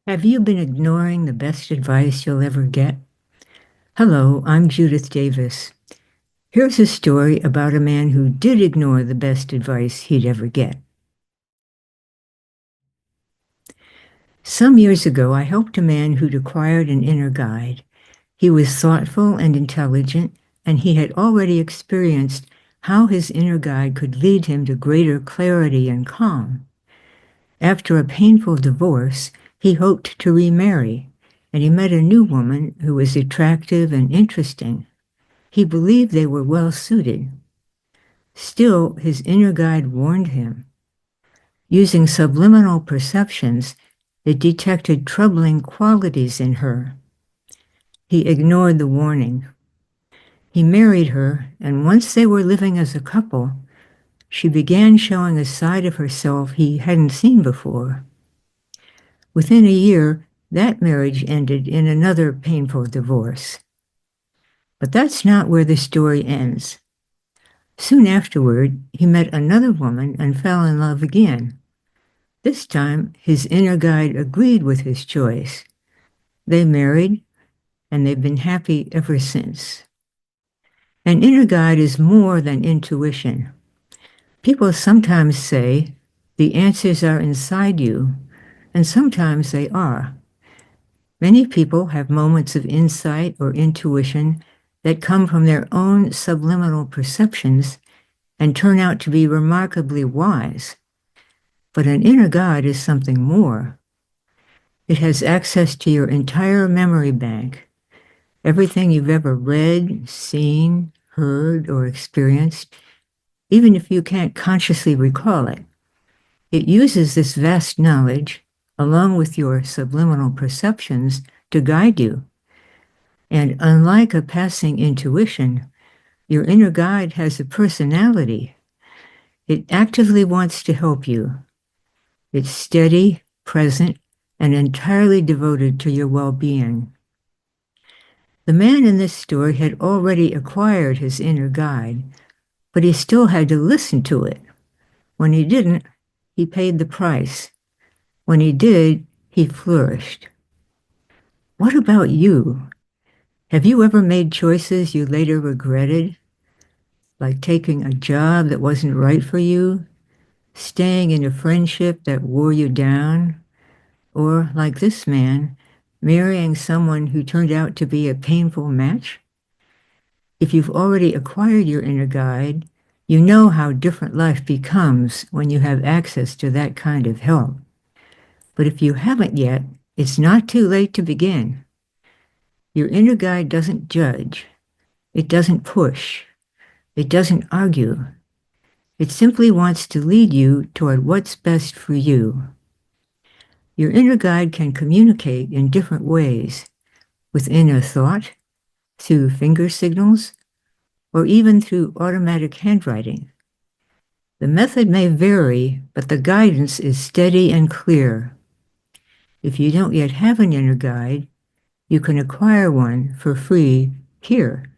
Have you been ignoring the best advice you'll ever get? Hello, I'm Judith Davis. Here's a story about a man who did ignore the best advice he'd ever get. Some years ago, I helped a man who'd acquired an inner guide. He was thoughtful and intelligent, and he had already experienced how his inner guide could lead him to greater clarity and calm. After a painful divorce, he hoped to remarry, and he met a new woman who was attractive and interesting. He believed they were well suited. Still, his inner guide warned him. Using subliminal perceptions, it detected troubling qualities in her. He ignored the warning. He married her, and once they were living as a couple, she began showing a side of herself he hadn't seen before. Within a year, that marriage ended in another painful divorce. But that's not where the story ends. Soon afterward, he met another woman and fell in love again. This time, his inner guide agreed with his choice. They married, and they've been happy ever since. An inner guide is more than intuition. People sometimes say the answers are inside you, and sometimes they are. Many people have moments of insight or intuition that come from their own subliminal perceptions and turn out to be remarkably wise. But an inner guide is something more. It has access to your entire memory bank, everything you've ever read, seen, heard, or experienced, even if you can't consciously recall it. It uses this vast knowledge, along with your subliminal perceptions, to guide you. And unlike a passing intuition, your inner guide has a personality. It actively wants to help you. It's steady, present, and entirely devoted to your well-being. The man in this story had already acquired his inner guide, but he still had to listen to it. When he didn't, he paid the price. When he did, he flourished. What about you? Have you ever made choices you later regretted? Like taking a job that wasn't right for you, staying in a friendship that wore you down, or like this man, marrying someone who turned out to be a painful match? If you've already acquired your inner guide, you know how different life becomes when you have access to that kind of help. But if you haven't yet, it's not too late to begin. Your inner guide doesn't judge. It doesn't push. It doesn't argue. It simply wants to lead you toward what's best for you. Your inner guide can communicate in different ways, within a thought, through finger signals, or even through automatic handwriting. The method may vary, but the guidance is steady and clear. If you don't yet have an inner guide, you can acquire one for free here